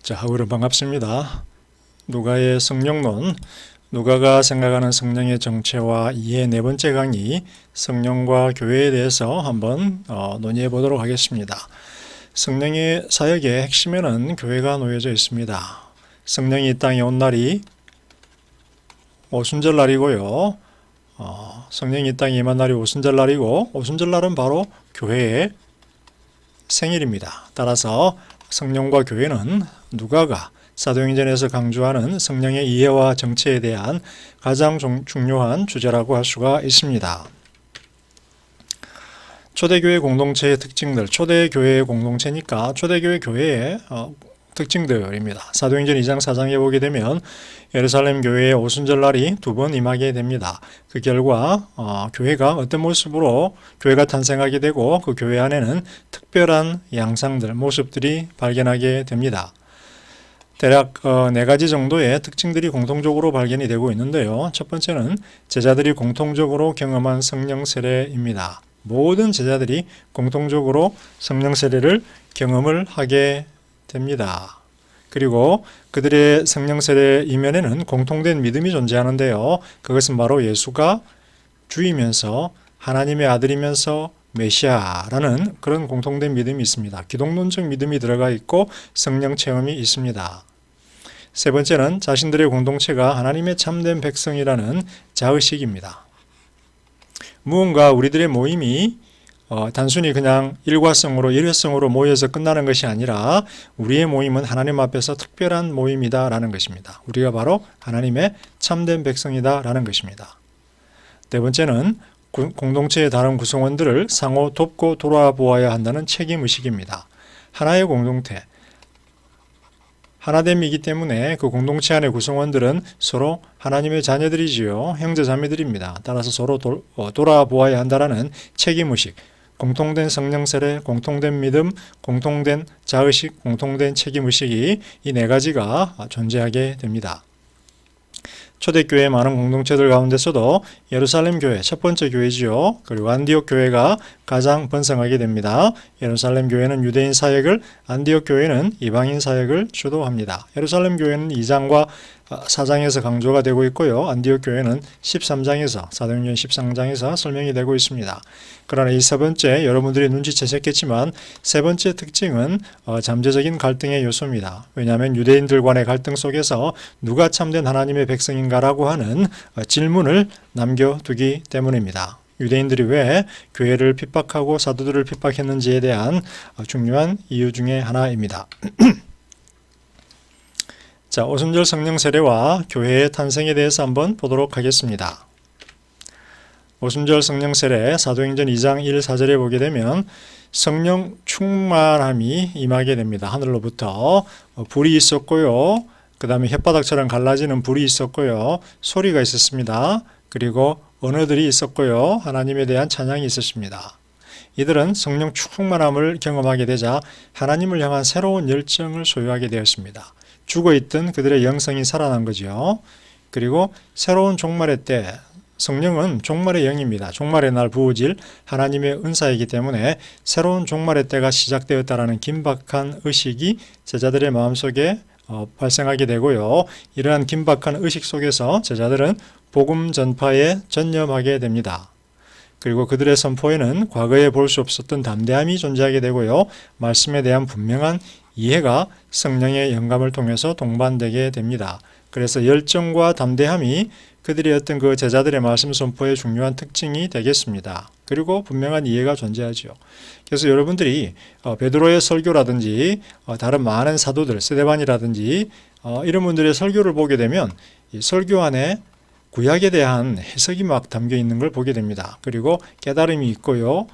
자, 여러분 반갑습니다. 누가의 성령론, 누가가 생각하는 성령의 정체와 이해 네 번째 강의, 성령과 교회에 대해서 한번 논의해 보도록 하겠습니다. 성령의 사역의 핵심에는 교회가 놓여져 있습니다. 성령이 이 땅에 온 날이 오순절날이고요. 성령이 이 땅에 임한 날이 오순절날이고, 오순절날은 바로 교회의 생일입니다. 따라서 성령과 교회는 누가가 사도행전에서 강조하는 성령의 이해와 정체에 대한 가장 중요한 주제라고 할 수가 있습니다. 초대교회 공동체의 특징들, 초대교회의 공동체니까 초대교회 교회의 특징들입니다. 사도행전 2장 4장에 보게 되면 예루살렘 교회의 오순절날이 두 번 임하게 됩니다. 그 결과 교회가 어떤 모습으로 교회가 탄생하게 되고 그 교회 안에는 특별한 양상들, 모습들이 발견하게 됩니다. 대략 네 가지 정도의 특징들이 공통적으로 발견이 되고 있는데요. 첫 번째는 제자들이 공통적으로 경험한 성령 세례입니다. 모든 제자들이 공통적으로 성령 세례를 경험을 하게 됩니다. 그리고 그들의 성령 세례 이면에는 공통된 믿음이 존재하는데요. 그것은 바로 예수가 주이면서 하나님의 아들이면서 메시아라는 그런 공통된 믿음이 있습니다. 기독론적 믿음이 들어가 있고 성령 체험이 있습니다. 세 번째는 자신들의 공동체가 하나님의 참된 백성이라는 자의식입니다. 무언가 우리들의 모임이 단순히 그냥 일과성으로 일회성으로 모여서 끝나는 것이 아니라 우리의 모임은 하나님 앞에서 특별한 모임이다라는 것입니다. 우리가 바로 하나님의 참된 백성이다라는 것입니다. 네 번째는 공동체의 다른 구성원들을 상호 돕고 돌아보아야 한다는 책임의식입니다. 하나의 공동체, 하나됨이기 때문에 그 공동체 안의 구성원들은 서로 하나님의 자녀들이지요. 형제자매들입니다. 따라서 서로 돌아보아야 한다는 책임의식, 공통된 성령 세례, 공통된 믿음, 공통된 자의식, 공통된 책임의식이 이 네 가지가 존재하게 됩니다. 초대교회의 많은 공동체들 가운데서도 예루살렘 교회, 첫 번째 교회지요. 그리고 안디옥 교회가 가장 번성하게 됩니다. 예루살렘 교회는 유대인 사역을, 안디옥 교회는 이방인 사역을 주도합니다. 예루살렘 교회는 2장과 4장에서 강조가 되고 있고요. 안디옥 교회는 13장에서, 사도행전 13장에서 설명이 되고 있습니다. 그러나 이 세 번째, 여러분들이 눈치채셨겠지만 세 번째 특징은 잠재적인 갈등의 요소입니다. 왜냐하면 유대인들 간의 갈등 속에서 누가 참된 하나님의 백성인가라고 하는 질문을 남겨두기 때문입니다. 유대인들이 왜 교회를 핍박하고 사도들을 핍박했는지에 대한 중요한 이유 중에 하나입니다. 자, 오순절 성령 세례와 교회의 탄생에 대해서 한번 보도록 하겠습니다. 오순절 성령 세례, 사도행전 2장 1, 4절에 보게 되면 성령 충만함이 임하게 됩니다. 하늘로부터 불이 있었고요. 그 다음에 혓바닥처럼 갈라지는 불이 있었고요. 소리가 있었습니다. 그리고 언어들이 있었고요. 하나님에 대한 찬양이 있었습니다. 이들은 성령 충만함을 경험하게 되자 하나님을 향한 새로운 열정을 소유하게 되었습니다. 죽어있던 그들의 영성이 살아난 거죠. 그리고 새로운 종말의 때, 성령은 종말의 영입니다. 종말의 날 부어질 하나님의 은사이기 때문에 새로운 종말의 때가 시작되었다라는 긴박한 의식이 제자들의 마음속에 발생하게 되고요. 이러한 긴박한 의식 속에서 제자들은 복음 전파에 전념하게 됩니다. 그리고 그들의 선포에는 과거에 볼 수 없었던 담대함이 존재하게 되고요. 말씀에 대한 분명한 이해가 성령의 영감을 통해서 동반되게 됩니다. 그래서 열정과 담대함이 그들의 어떤 그 제자들의 말씀 선포의 중요한 특징이 되겠습니다. 그리고 분명한 이해가 존재하죠. 그래서 여러분들이 베드로의 설교라든지 다른 많은 사도들, 스데반이라든지 이런 분들의 설교를 보게 되면 이 설교 안에 구약에 대한 해석이 막 담겨 있는 걸 보게 됩니다. 그리고 깨달음이 있고요.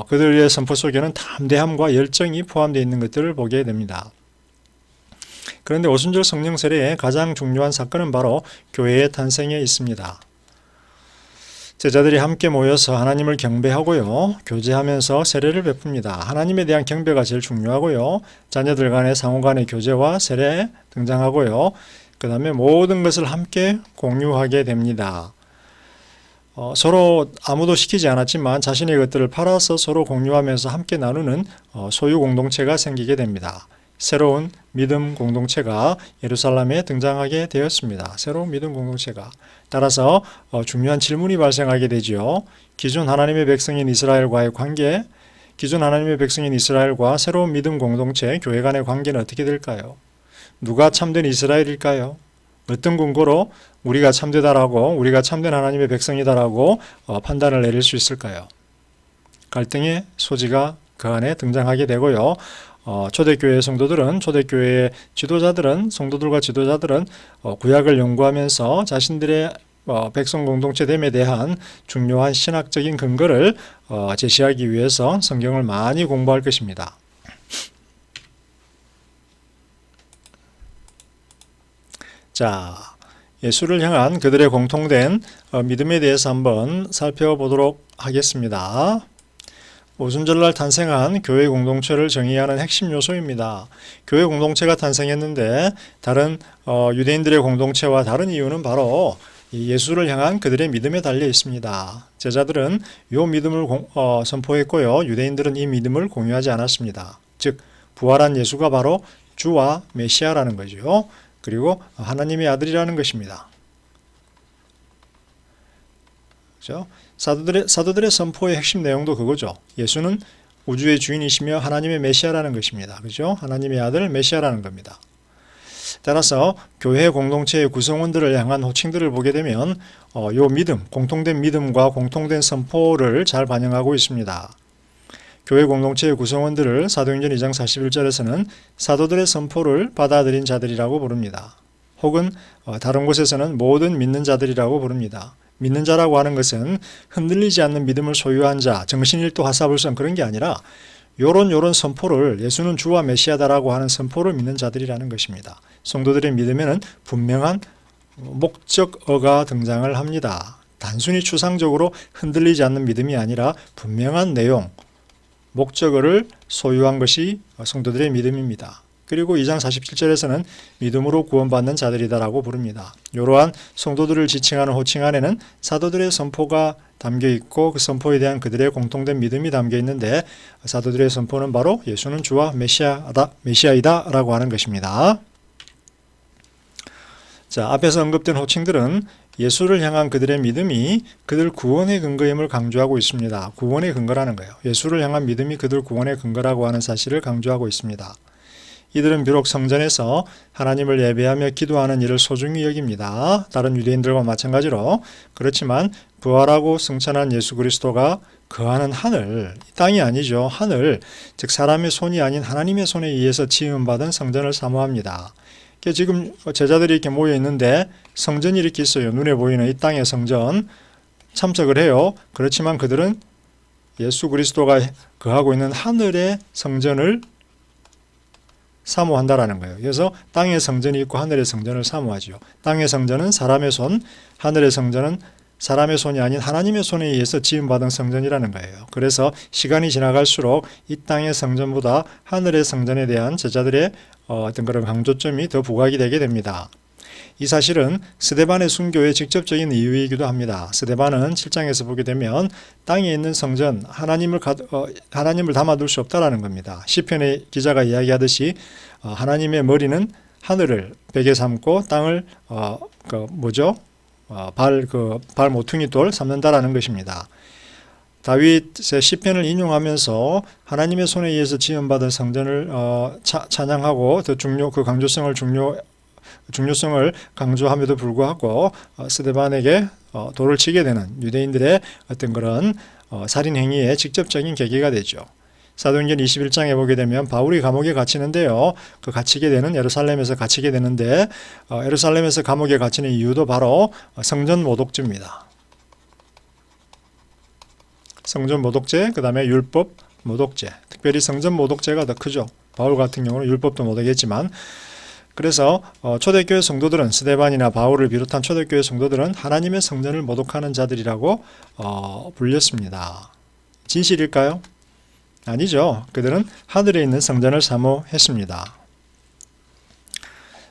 그들의 선포 속에는 담대함과 열정이 포함되어 있는 것들을 보게 됩니다. 그런데 오순절 성령 세례의 가장 중요한 사건은 바로 교회의 탄생에 있습니다. 제자들이 함께 모여서 하나님을 경배하고요. 교제하면서 세례를 베풉니다. 하나님에 대한 경배가 제일 중요하고요. 자녀들 간의 상호 간의 교제와 세례 등장하고요. 그 다음에 모든 것을 함께 공유하게 됩니다. 서로 아무도 시키지 않았지만 자신의 것들을 팔아서 서로 공유하면서 함께 나누는 소유 공동체가 생기게 됩니다. 새로운 믿음 공동체가 예루살렘에 등장하게 되었습니다. 새로운 믿음 공동체가. 따라서 중요한 질문이 발생하게 되죠. 기존 하나님의 백성인 이스라엘과의 관계, 기존 하나님의 백성인 이스라엘과 새로운 믿음 공동체, 교회 간의 관계는 어떻게 될까요? 누가 참된 이스라엘일까요? 어떤 근거로 우리가 참되다라고, 우리가 참된 하나님의 백성이다라고 판단을 내릴 수 있을까요? 갈등의 소지가 그 안에 등장하게 되고요. 초대교회 성도들은, 초대교회의 지도자들은, 성도들과 지도자들은 구약을 연구하면서 자신들의 백성 공동체됨에 대한 중요한 신학적인 근거를 제시하기 위해서 성경을 많이 공부할 것입니다. 자, 예수를 향한 그들의 공통된 믿음에 대해서 한번 살펴보도록 하겠습니다. 오순절날 탄생한 교회 공동체를 정의하는 핵심 요소입니다. 교회 공동체가 탄생했는데 다른 유대인들의 공동체와 다른 이유는 바로 예수를 향한 그들의 믿음에 달려 있습니다. 제자들은 이 믿음을 선포했고요. 유대인들은 이 믿음을 공유하지 않았습니다. 즉 부활한 예수가 바로 주와 메시아라는 거죠. 그리고 하나님의 아들이라는 것입니다. 그렇죠? 사도들의 선포의 핵심 내용도 그거죠. 예수는 우주의 주인이시며 하나님의 메시아라는 것입니다. 그렇죠? 하나님의 아들 메시아라는 겁니다. 따라서 교회 공동체의 구성원들을 향한 호칭들을 보게 되면 요 믿음, 공통된 믿음과 공통된 선포를 잘 반영하고 있습니다. 교회 공동체의 구성원들을 사도행전 2장 41절에서는 사도들의 선포를 받아들인 자들이라고 부릅니다. 혹은 다른 곳에서는 모든 믿는 자들이라고 부릅니다. 믿는 자라고 하는 것은 흔들리지 않는 믿음을 소유한 자, 정신일도 화사불선 그런 게 아니라 요런 선포를 예수는 주와 메시아다라고 하는 선포를 믿는 자들이라는 것입니다. 성도들의 믿음에는 분명한 목적어가 등장을 합니다. 단순히 추상적으로 흔들리지 않는 믿음이 아니라 분명한 내용, 목적어를 소유한 것이 성도들의 믿음입니다. 그리고 2장 47절에서는 믿음으로 구원받는 자들이다라고 부릅니다. 이러한 성도들을 지칭하는 호칭 안에는 사도들의 선포가 담겨 있고 그 선포에 대한 그들의 공통된 믿음이 담겨 있는데 사도들의 선포는 바로 예수는 주와 메시아이다 라고 하는 것입니다. 자, 앞에서 언급된 호칭들은 예수를 향한 그들의 믿음이 그들 구원의 근거임을 강조하고 있습니다. 구원의 근거라는 거예요. 예수를 향한 믿음이 그들 구원의 근거라고 하는 사실을 강조하고 있습니다. 이들은 비록 성전에서 하나님을 예배하며 기도하는 일을 소중히 여깁니다. 다른 유대인들과 마찬가지로. 그렇지만 부활하고 승천한 예수 그리스도가 거하는 하늘, 땅이 아니죠. 하늘, 즉 사람의 손이 아닌 하나님의 손에 의해서 지음받은 성전을 사모합니다. 지금 제자들이 이렇게 모여 있는데 성전이 이렇게 있어요. 눈에 보이는 이 땅의 성전 참석을 해요. 그렇지만 그들은 예수 그리스도가 거하고 있는 하늘의 성전을 사모한다라는 거예요. 그래서 땅의 성전이 있고 하늘의 성전을 사모하죠. 땅의 성전은 사람의 손, 하늘의 성전은 사람의 손이 아닌 하나님의 손에 의해서 지음받은 성전이라는 거예요. 그래서 시간이 지나갈수록 이 땅의 성전보다 하늘의 성전에 대한 제자들의 어떤 그런 강조점이 더 부각이 되게 됩니다. 이 사실은 스데반의 순교의 직접적인 이유이기도 합니다. 스데반은 7장에서 보게 되면 땅에 있는 성전, 하나님을 담아둘 수 없다라는 겁니다. 시편의 기자가 이야기하듯이 하나님의 머리는 하늘을 베개 삼고 땅을 발 모퉁이 돌 삼는다라는 것입니다. 다윗의 시편을 인용하면서 하나님의 손에 의해서 지음받은 성전을 찬양하고 그 중요성을 강조함에도 불구하고 스데반에게 돌을 치게 되는 유대인들의 어떤 그런 살인 행위의 직접적인 계기가 되죠. 사도행전 21장에 보게 되면 바울이 감옥에 갇히는데요. 그 갇히게 되는 예루살렘에서 갇히게 되는데 예루살렘에서 감옥에 갇히는 이유도 바로 성전 모독죄입니다. 성전 모독죄, 그 다음에 율법 모독죄. 특별히 성전 모독죄가 더 크죠. 바울 같은 경우는 율법도 모독했지만 그래서 초대교회 성도들은 스데반이나 바울을 비롯한 초대교회 성도들은 하나님의 성전을 모독하는 자들이라고 불렸습니다. 진실일까요? 아니죠. 그들은 하늘에 있는 성전을 사모했습니다.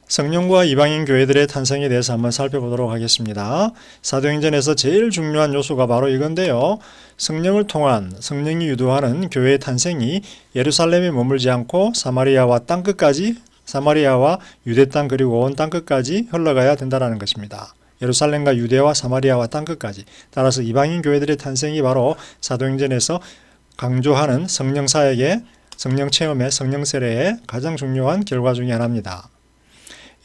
성령과 이방인 교회들의 탄생에 대해서 한번 살펴보도록 하겠습니다. 사도행전에서 제일 중요한 요소가 바로 이건데요. 성령을 통한 성령이 유도하는 교회의 탄생이 예루살렘에 머물지 않고 사마리아와 땅끝까지, 사마리아와 유대 땅 그리고 온 땅끝까지 흘러가야 된다는 것입니다. 예루살렘과 유대와 사마리아와 땅끝까지. 따라서 이방인 교회들의 탄생이 바로 사도행전에서 강조하는 성령 사역의, 성령 체험의, 성령 세례의 가장 중요한 결과 중에 하나입니다.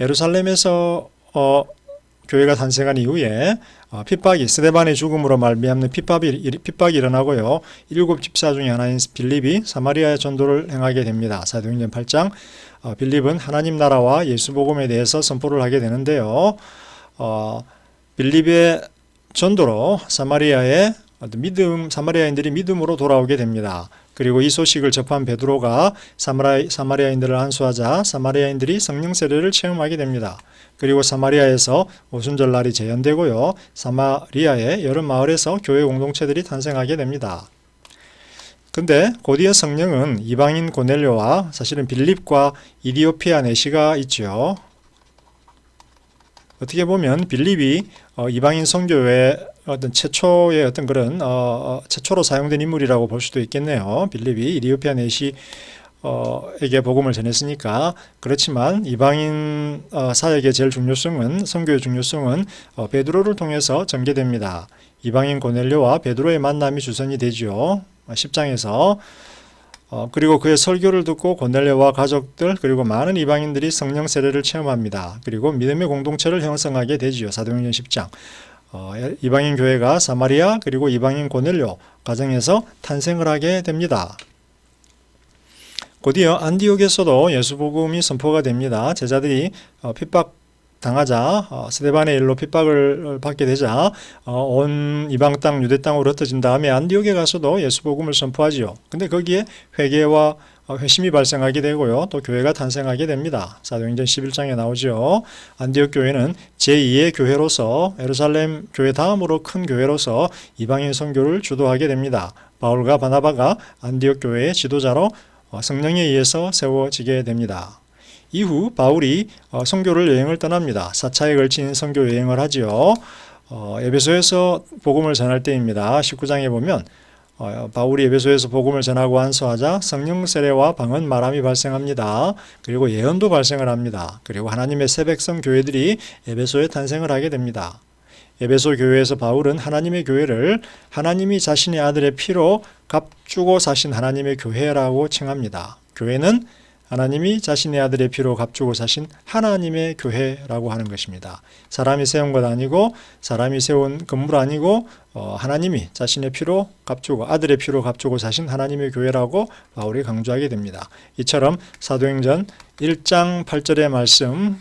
예루살렘에서 교회가 탄생한 이후에 핍박이, 스데반의 죽음으로 말미암는 핍박이 일어나고요. 7 집사 중에 하나인 빌립이 사마리아의 전도를 행하게 됩니다. 사도행전 8장. 빌립은 하나님 나라와 예수 복음에 대해서 선포를 하게 되는데요. 빌립의 전도로 사마리아의 사마리아인들이 믿음으로 돌아오게 됩니다. 그리고 이 소식을 접한 베드로가 사마리아인들을 안수하자 사마리아인들이 성령 세례를 체험하게 됩니다. 그리고 사마리아에서 오순절 날이 재현되고요. 사마리아의 여러 마을에서 교회 공동체들이 탄생하게 됩니다. 근데 곧이어 성령은 이방인 고넬료와 사실은 빌립과 이디오피아 내시가 있죠. 어떻게 보면 빌립이 이방인 선교의 어떤 최초의 어떤 그런 최초로 사용된 인물이라고 볼 수도 있겠네요. 빌립이 이디오피아 내시 에게 복음을 전했으니까. 그렇지만 이방인 사역의 제일 중요성은, 선교의 중요성은 베드로를 통해서 전개됩니다. 이방인 고넬료와 베드로의 만남이 주선이 되죠. 10장에서. 그리고 그의 설교를 듣고 고넬료와 가족들 그리고 많은 이방인들이 성령 세례를 체험합니다. 그리고 믿음의 공동체를 형성하게 되지요. 사도행전 10장. 이방인 교회가 사마리아 그리고 이방인 고넬료 가정에서 탄생을 하게 됩니다. 곧이어 안디옥에서도 예수 복음이 선포가 됩니다. 제자들이 핍박 당하자, 스데반의 일로 핍박을 받게 되자 온 이방 땅 유대 땅으로 흩어진 다음에 안디옥에 가서도 예수 복음을 선포하지요. 근데 거기에 회개와 회심이 발생하게 되고요. 또 교회가 탄생하게 됩니다. 사도행전 11장에 나오죠. 안디옥 교회는 제2의 교회로서 예루살렘 교회 다음으로 큰 교회로서 이방인 선교를 주도하게 됩니다. 바울과 바나바가 안디옥 교회의 지도자로 성령에 의해서 세워지게 됩니다. 이후 바울이 선교를 여행을 떠납니다. 4차에 걸친 선교 여행을 하지요. 에베소에서 복음을 전할 때입니다. 19장에 보면 바울이 에베소에서 복음을 전하고 안수하자 성령 세례와 방언 말함이 발생합니다. 그리고 예언도 발생을 합니다. 그리고 하나님의 새 백성 교회들이 에베소에 탄생을 하게 됩니다. 에베소 교회에서 바울은 하나님의 교회를 하나님이 자신의 아들의 피로 값주고 사신 하나님의 교회라고 칭합니다. 교회는 하나님이 자신의 아들의 피로 값주고 사신 하나님의 교회라고 하는 것입니다. 사람이 세운 것 아니고 사람이 세운 건물 아니고 하나님이 자신의 피로 값주고 아들의 피로 값주고 사신 하나님의 교회라고 바울이 강조하게 됩니다. 이처럼 사도행전 1장 8절의 말씀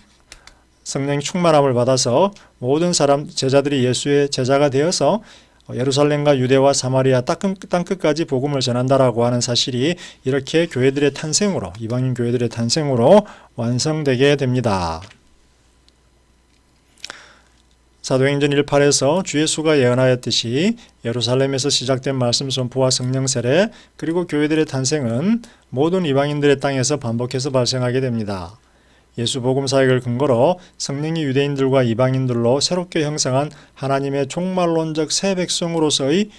성령 충만함을 받아서 모든 제자들이 예수의 제자가 되어서 예루살렘과 유대와 사마리아 땅끝까지 복음을 전한다라고 하는 사실이 이렇게 교회들의 탄생으로, 이방인 교회들의 탄생으로 완성되게 됩니다. 사도행전 1:8에서 주 예수가 예언하였듯이 예루살렘에서 시작된 말씀 선포와 성령 세례 그리고 교회들의 탄생은 모든 이방인들의 땅에서 반복해서 발생하게 됩니다. 예수 복음 사역을 근거로 성령이 유대인들과 이방인들로 새롭게 형성한 하나님의 종말론적 새 백성으로서의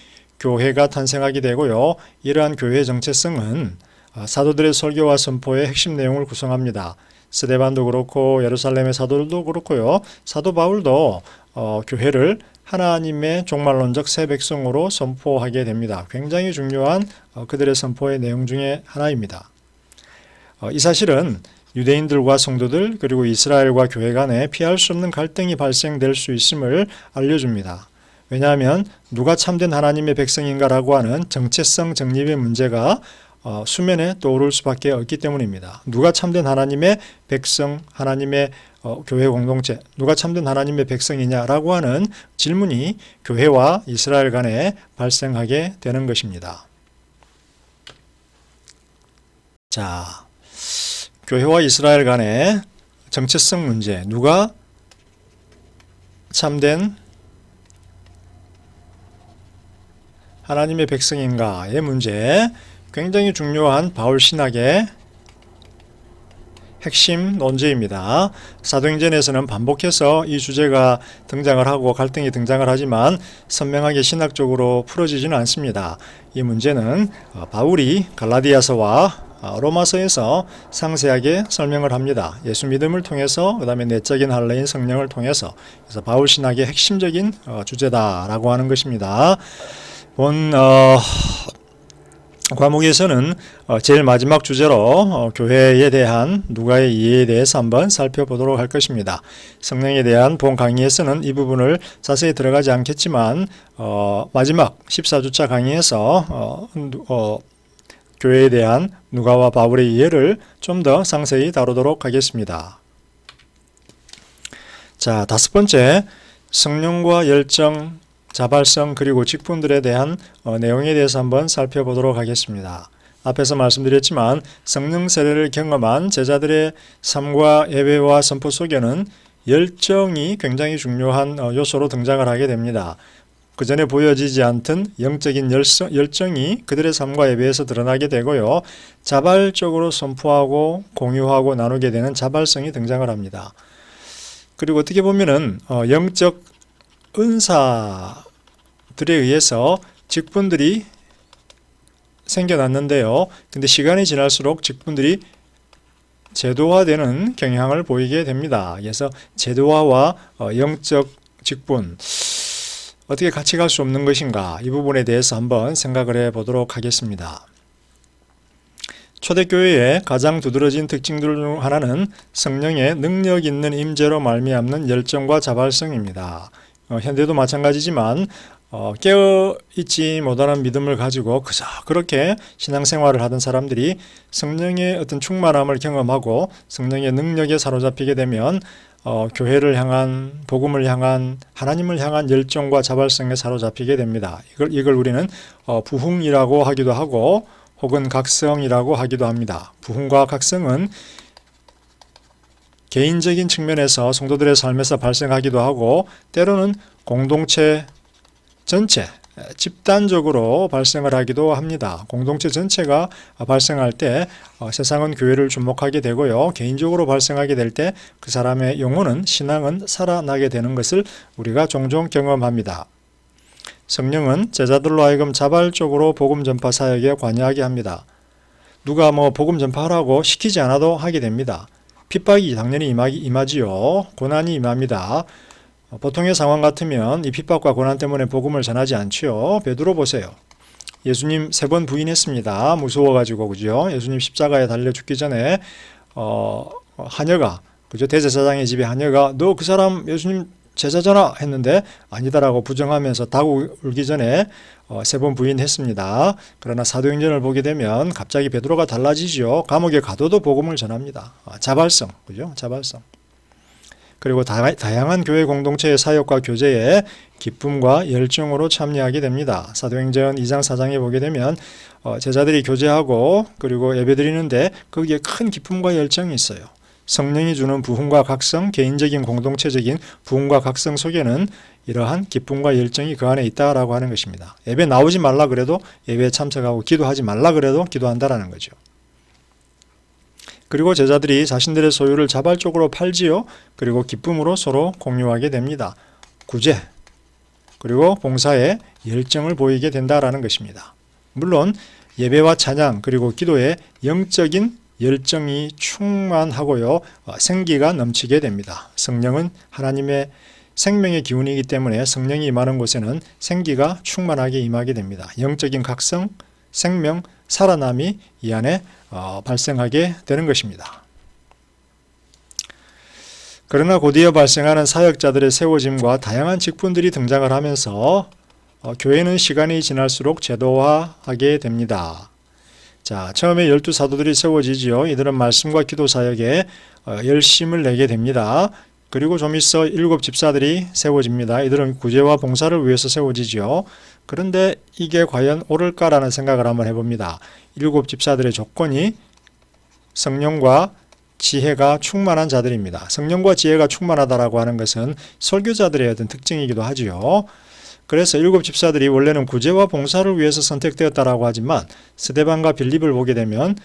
교회가 탄생하게 되고요. 이러한 교회의 정체성은 사도들의 설교와 선포의 핵심 내용을 구성합니다. 스데반도 그렇고 예루살렘의 사도들도 그렇고요. 사도 바울도 교회를 하나님의 종말론적 새 백성으로 선포하게 됩니다. 굉장히 중요한 그들의 선포의 내용 중에 하나입니다. 이 사실은 유대인들과 성도들 그리고 이스라엘과 교회 간에 피할 수 없는 갈등이 발생될 수 있음을 알려줍니다. 왜냐하면 누가 참된 하나님의 백성인가라고 하는 정체성 정립의 문제가 수면에 떠오를 수밖에 없기 때문입니다. 누가 참된 하나님의 백성, 하나님의 교회 공동체, 누가 참된 하나님의 백성이냐라고 하는 질문이 교회와 이스라엘 간에 발생하게 되는 것입니다. 자, 교회와 이스라엘 간의 정체성 문제, 누가 참된 하나님의 백성인가의 문제, 굉장히 중요한 바울 신학의 핵심 논제입니다. 사도행전에서는 반복해서 이 주제가 등장을 하고 갈등이 등장을 하지만 선명하게 신학적으로 풀어지지는 않습니다. 이 문제는 바울이 갈라디아서와 로마서에서 상세하게 설명을 합니다. 예수 믿음을 통해서, 그 다음에 내적인 할례인 성령을 통해서. 그래서 바울 신학의 핵심적인 주제다라고 하는 것입니다. 본 과목에서는 제일 마지막 주제로 교회에 대한 누가의 이해에 대해서 한번 살펴보도록 할 것입니다. 성령에 대한 본 강의에서는 이 부분을 자세히 들어가지 않겠지만 마지막 14주차 강의에서 교회에 대한 누가와 바울의 이해를 좀 더 상세히 다루도록 하겠습니다. 자, 5번째, 성령과 열정, 자발성 그리고 직분들에 대한 내용에 대해서 한번 살펴보도록 하겠습니다. 앞에서 말씀드렸지만 성령 세례를 경험한 제자들의 삶과 예배와 선포 속에는 열정이 굉장히 중요한 요소로 등장을 하게 됩니다. 그 전에 보여지지 않던 영적인 열정이 그들의 삶과 예배에서 드러나게 되고요. 자발적으로 선포하고 공유하고 나누게 되는 자발성이 등장을 합니다. 그리고 어떻게 보면은 영적 은사들에 의해서 직분들이 생겨났는데요. 근데 시간이 지날수록 직분들이 제도화되는 경향을 보이게 됩니다. 그래서 제도화와 영적 직분 어떻게 같이 갈 수 없는 것인가, 이 부분에 대해서 한번 생각을 해보도록 하겠습니다. 초대교회의 가장 두드러진 특징들 중 하나는 성령의 능력 있는 임재로 말미암는 열정과 자발성입니다. 현대도 마찬가지지만 깨어있지 못하는 믿음을 가지고 그저 그렇게 신앙생활을 하던 사람들이 성령의 어떤 충만함을 경험하고 성령의 능력에 사로잡히게 되면 교회를 향한, 복음을 향한, 하나님을 향한 열정과 자발성에 사로잡히게 됩니다. 이걸 우리는 부흥이라고 하기도 하고 혹은 각성이라고 하기도 합니다. 부흥과 각성은 개인적인 측면에서 성도들의 삶에서 발생하기도 하고 때로는 공동체 전체, 집단적으로 발생을 하기도 합니다. 공동체 전체가 발생할 때 세상은 교회를 주목하게 되고요. 개인적으로 발생하게 될 때 그 사람의 영혼은, 신앙은 살아나게 되는 것을 우리가 종종 경험합니다. 성령은 제자들로 하여금 자발적으로 복음 전파 사역에 관여하게 합니다. 누가 복음 전파하라고 시키지 않아도 하게 됩니다. 핍박이 당연히 임하지요. 고난이 임합니다. 보통의 상황 같으면 이 핍박과 고난 때문에 복음을 전하지 않지요. 베드로 보세요. 예수님 3번 부인했습니다. 무서워가지고, 그죠? 예수님 십자가에 달려 죽기 전에 하녀가, 그죠? 대제사장의 집에 하녀가 너 그 사람 예수님 제자잖아 했는데 아니다라고 부정하면서 닭 울기 전에 3번 부인했습니다. 그러나 사도행전을 보게 되면 갑자기 베드로가 달라지죠. 감옥에 가둬도 복음을 전합니다. 자발성, 그죠? 자발성. 그리고 다양한 교회 공동체의 사역과 교제에 기쁨과 열정으로 참여하게 됩니다. 사도행전 2장 4장에 보게 되면 제자들이 교제하고 그리고 예배드리는데 거기에 큰 기쁨과 열정이 있어요. 성령이 주는 부흥과 각성, 개인적인 공동체적인 부흥과 각성 속에는 이러한 기쁨과 열정이 그 안에 있다라고 하는 것입니다. 예배 나오지 말라 그래도 예배에 참석하고 기도하지 말라 그래도 기도한다라는 거죠. 그리고 제자들이 자신들의 소유를 자발적으로 팔지요. 그리고 기쁨으로 서로 공유하게 됩니다. 구제, 그리고 봉사에 열정을 보이게 된다라는 것입니다. 물론 예배와 찬양 그리고 기도에 영적인 열정이 충만하고요. 생기가 넘치게 됩니다. 성령은 하나님의 생명의 기운이기 때문에 성령이 임하는 곳에는 생기가 충만하게 임하게 됩니다. 영적인 각성, 생명, 살아남이 이 안에 발생하게 되는 것입니다. 그러나 곧이어 발생하는 사역자들의 세워짐과 다양한 직분들이 등장을 하면서 교회는 시간이 지날수록 제도화하게 됩니다. 자, 처음에 12사도들이 세워지지요. 이들은 말씀과 기도 사역에 열심을 내게 됩니다. 그리고 좀 있어 7 집사들이 세워집니다. 이들은 구제와 봉사를 위해서 세워지지요. 그런데 이게 과연 옳을까라는 생각을 한번 해봅니다. 7 집사들의 조건이 성령과 지혜가 충만한 자들입니다. 성령과 지혜가 충만하다라고 하는 것은 설교자들의 어떤 특징이기도 하지요. 그래서 7 집사들이 원래는 구제와 봉사를 위해서 선택되었다라고 하지만 스데반과 빌립을 보게 되면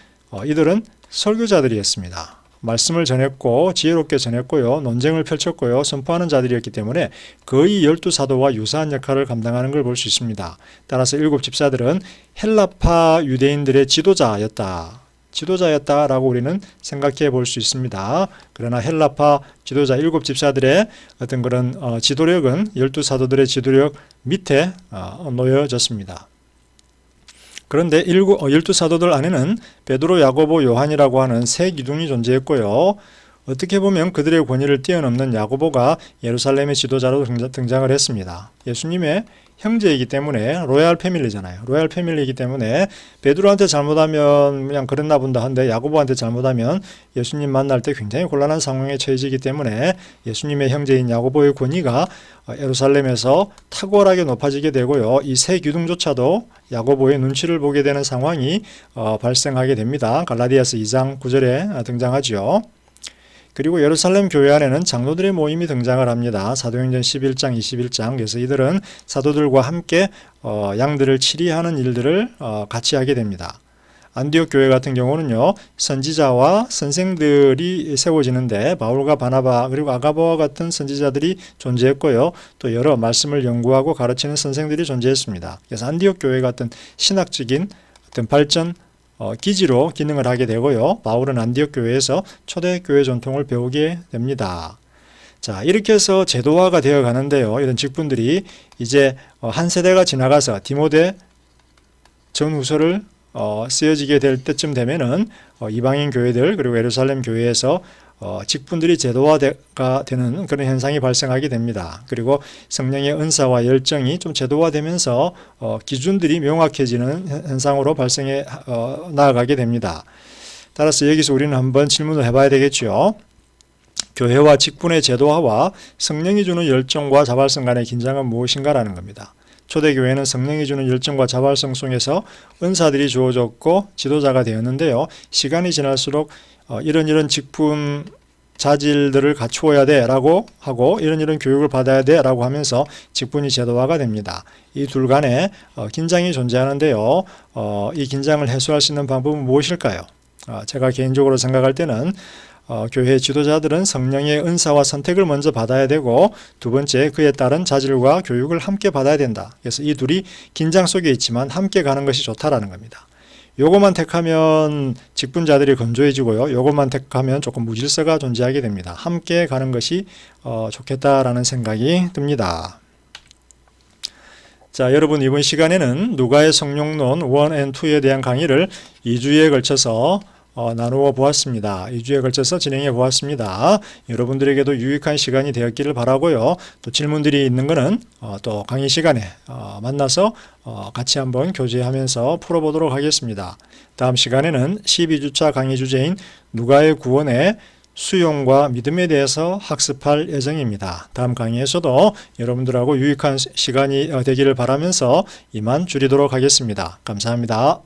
이들은 설교자들이었습니다. 말씀을 전했고 지혜롭게 전했고요. 논쟁을 펼쳤고요. 선포하는 자들이었기 때문에 거의 12사도와 유사한 역할을 감당하는 걸 볼 수 있습니다. 따라서 7 집사들은 헬라파 유대인들의 지도자였다라고 우리는 생각해 볼 수 있습니다. 그러나 헬라파 지도자 7 집사들의 어떤 그런 지도력은 12사도들의 지도력 밑에 놓여졌습니다. 그런데 12사도들 안에는 베드로, 야고보, 요한이라고 하는 세 기둥이 존재했고요. 어떻게 보면 그들의 권위를 뛰어넘는 야고보가 예루살렘의 지도자로 등장을 했습니다. 예수님의 형제이기 때문에 로얄 패밀리잖아요. 로얄 패밀리이기 때문에 베드로한테 잘못하면 그냥 그랬나 본다 한데 야고보한테 잘못하면 예수님 만날 때 굉장히 곤란한 상황에 처해지기 때문에 예수님의 형제인 야고보의 권위가 예루살렘에서 탁월하게 높아지게 되고요. 이 세 기둥조차도 야고보의 눈치를 보게 되는 상황이 발생하게 됩니다. 갈라디아서 2장 9절에 등장하지요. 그리고 예루살렘 교회 안에는 장로들의 모임이 등장을 합니다. 사도행전 11장, 21장. 그래서 이들은 사도들과 함께 양들을 치리하는 일들을 같이 하게 됩니다. 안디옥 교회 같은 경우는요, 선지자와 선생들이 세워지는데 바울과 바나바 그리고 아가보와 같은 선지자들이 존재했고요. 또 여러 말씀을 연구하고 가르치는 선생들이 존재했습니다. 그래서 안디옥 교회 같은 신학적인 어떤 발전 기지로 기능을 하게 되고요. 바울은 안디옥 교회에서 초대교회 전통을 배우게 됩니다. 자, 이렇게 해서 제도화가 되어 가는데요. 이런 직분들이 이제 한 세대가 지나가서 디모데 전후서를 쓰여지게 될 때쯤 되면은 이방인 교회들 그리고 예루살렘 교회에서 직분들이 제도화가 되는 그런 현상이 발생하게 됩니다. 그리고 성령의 은사와 열정이 좀 제도화되면서 기준들이 명확해지는 현상으로 발생해 나아가게 됩니다. 따라서 여기서 우리는 한번 질문을 해봐야 되겠죠. 교회와 직분의 제도화와 성령이 주는 열정과 자발성 간의 긴장은 무엇인가라는 겁니다. 초대교회는 성령이 주는 열정과 자발성 속에서 은사들이 주어졌고 지도자가 되었는데요. 시간이 지날수록 이런 직분 자질들을 갖추어야 돼 라고 하고 이런 교육을 받아야 돼 라고 하면서 직분이 제도화가 됩니다. 이 둘 간에 긴장이 존재하는데요. 이 긴장을 해소할 수 있는 방법은 무엇일까요? 제가 개인적으로 생각할 때는 교회 지도자들은 성령의 은사와 선택을 먼저 받아야 되고 두 번째 그에 따른 자질과 교육을 함께 받아야 된다. 그래서 이 둘이 긴장 속에 있지만 함께 가는 것이 좋다라는 겁니다. 요것만 택하면 직분자들이 건조해지고요. 요것만 택하면 조금 무질서가 존재하게 됩니다. 함께 가는 것이 좋겠다라는 생각이 듭니다. 자, 여러분 이번 시간에는 누가의 성령론 1 and 2에 대한 강의를 2주에 걸쳐서 나누어 보았습니다. 2주에 걸쳐서 진행해 보았습니다. 여러분들에게도 유익한 시간이 되었기를 바라고요. 또 질문들이 있는 것은 또 강의 시간에 만나서 같이 한번 교제하면서 풀어보도록 하겠습니다. 다음 시간에는 12주차 강의 주제인 누가의 구원의 수용과 믿음에 대해서 학습할 예정입니다. 다음 강의에서도 여러분들하고 유익한 시간이 되기를 바라면서 이만 줄이도록 하겠습니다. 감사합니다.